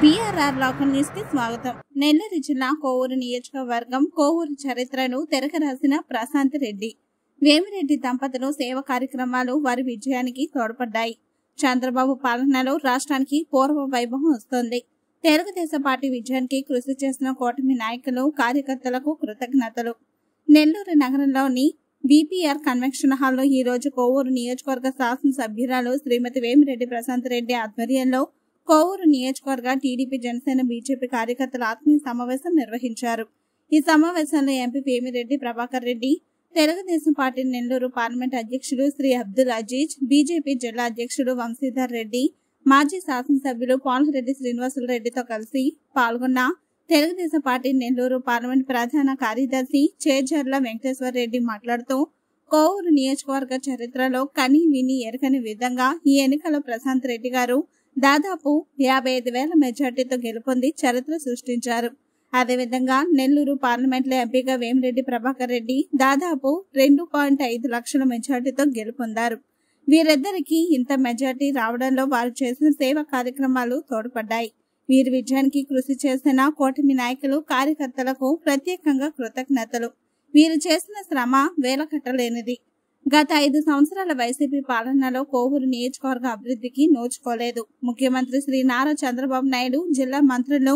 BRR local news కి స్వాగతం. నెల్లూరు జిల్లా కోవూరు నియోజకవర్గం కోవూరు చరిత్రను తెరకరాసిన ప్రశాంత్ రెడ్డి, వేమిరెడ్డి దంపతులు సేవ కార్యక్రమాలు వారి విజయానికి తోడ్పడ్డాయి. చంద్రబాబు పాలనలో రాష్ట్రానికి పూర్వ వైభవం వస్తోంది. తెలుగుదేశం పార్టీ విజయానికి కృషి చేసిన కూటమి నాయకులు, కార్యకర్తలకు కృతజ్ఞతలు. నెల్లూరు నగరంలోని బీపీఆర్ కన్వెన్షన్ హాల్లో ఈ రోజు కోవూరు నియోజకవర్గ శాసనసభ్యురాలు శ్రీమతి వేమిరెడ్డి ప్రశాంత్ రెడ్డి ఆధ్వర్యంలో కోవూరు నియోజకవర్గ టీడీపీ, జనసేన, బీజేపీ కార్యకర్తల ఆత్మీయ సమావేశం నిర్వహించారు. ఈ సమావేశంలో MP Vemireddy Prabhakar Reddy, Telugu Desam party Nellore parliament అధ్యక్షుడు శ్రీ అబ్దుల్ అజీజ్, బీజేపీ జిల్లా అధ్యక్షుడు వంశీధర్ రెడ్డి, మాజీ శాసనసభ్యులు పోలరెడ్డి శ్రీనివాసులరెడ్డితో కలిసి పాల్గొన్న తెలుగుదేశం పార్టీ నెల్లూరు పార్లమెంట్ ప్రధాన కార్యదర్శి చేజర్ల వెంకటేశ్వర రెడ్డి మాట్లాడుతూ, కోవూరు నియోజకవర్గ చరిత్రలో కని విని ఎరగని విధంగా ఈ ఎన్నికల్లో ప్రశాంత్ రెడ్డి గారు దాదాపు 55,000 మెజార్టీతో గెలుపొంది చరిత్ర సృష్టించారు. అదేవిధంగా నెల్లూరు పార్లమెంట్లో ఎంపీగా వేమిరెడ్డి ప్రభాకర్ రెడ్డి దాదాపు 2.5 లక్షల మెజార్టీతో గెలుపొందారు. వీరిద్దరికీ ఇంత మెజార్టీ రావడంలో వారు చేసిన సేవా కార్యక్రమాలు తోడ్పడ్డాయి. వీరి విజయానికి కృషి చేసిన కూటమి నాయకులు, కార్యకర్తలకు ప్రత్యేకంగా కృతజ్ఞతలు. వీరు చేసిన శ్రమ వేలకట్టలేనిది. గత 5 సంవత్సరాల వైసీపీ పాలనలో కోవూరు నియోజకవర్గ అభివృద్ధికి నోచుకోలేదు. ముఖ్యమంత్రి శ్రీ నారా చంద్రబాబు నాయుడు, జిల్లా మంత్రులు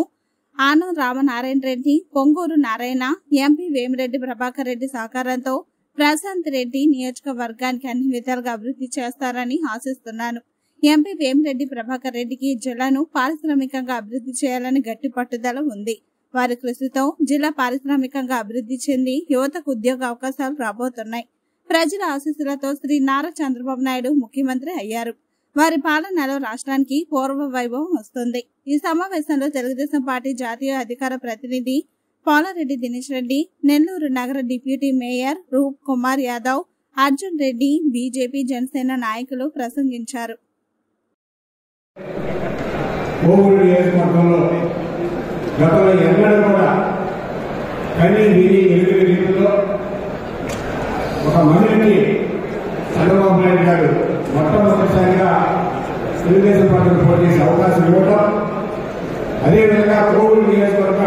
ఆనం రామనారాయణ రెడ్డి, పొంగూరు నారాయణ, ఎంపీ వేమిరెడ్డి ప్రభాకర్ రెడ్డి సహకారంతో ప్రశాంత్ రెడ్డి నియోజకవర్గానికి అన్ని విధాలుగా అభివృద్ధి చేస్తారని ఆశిస్తున్నాను. ఎంపీ వేమిరెడ్డి ప్రభాకర్ రెడ్డికి జిల్లాను పారిశ్రామికంగా అభివృద్ధి చేయాలని గట్టి పట్టుదల ఉంది. వారి కృషితో జిల్లా పారిశ్రామికంగా అభివృద్ధి చెంది యువతకు ఉద్యోగ అవకాశాలు రాబోతున్నాయి. ప్రజల ఆశీస్సులతో శ్రీ నారా చంద్రబాబు నాయుడు ముఖ్యమంత్రి అయ్యారు. వారి పాలనలో రాష్ట్రానికి పూర్వ వైభవం వస్తుంది. ఈ సమావేశంలో తెలుగుదేశం పార్టీ జాతీయ అధికార ప్రతినిధి పోలరెడ్డి దినేష్ రెడ్డి, నెల్లూరు నగర డిప్యూటీ మేయర్ రూప్ కుమార్ యాదవ్, అర్జున్ రెడ్డి, బీజేపీ, జనసేన నాయకులు ప్రసంగించారు. ఒక మహిళకి చంద్రబాబు నాయుడు గారు మొట్టమొదటిసారిగా తెలుగుదేశం పార్టీకి పోటీ చేసే అవకాశం ఇవ్వడం, అదేవిధంగా కోవూరు నియోజకవర్గ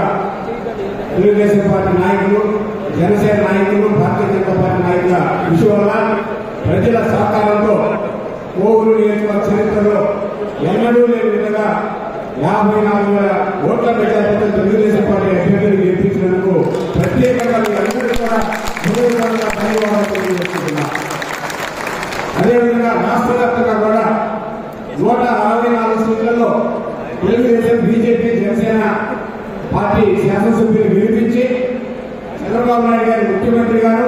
తెలుగుదేశం పార్టీ నాయకులు, జనసేన నాయకులు, భారతీయ జనతా పార్టీ నాయకుల కృషి వల్ల ప్రజల సహకారంతో కోవూరు నియోజకవర్గ చరిత్రలో ఎన్నడూ లేని విధంగా 54,000 ఓట్ల మెజార్టీతో తెలుగుదేశం పార్టీ అభ్యర్థులు గెలిపించినందుకు ప్రత్యేకంగా అందరూ కూడా ధన్యవాదాలు తెలియజేస్తున్నా. అదేవిధంగా రాష్ట్ర వ్యాప్తంగా కూడా 164 సీట్లలో తెలుగుదేశం, బీజేపీ, జనసేన పార్టీ శాసనసభ్యులు గెలిపించి చంద్రబాబు నాయుడు గారి ముఖ్యమంత్రి గారు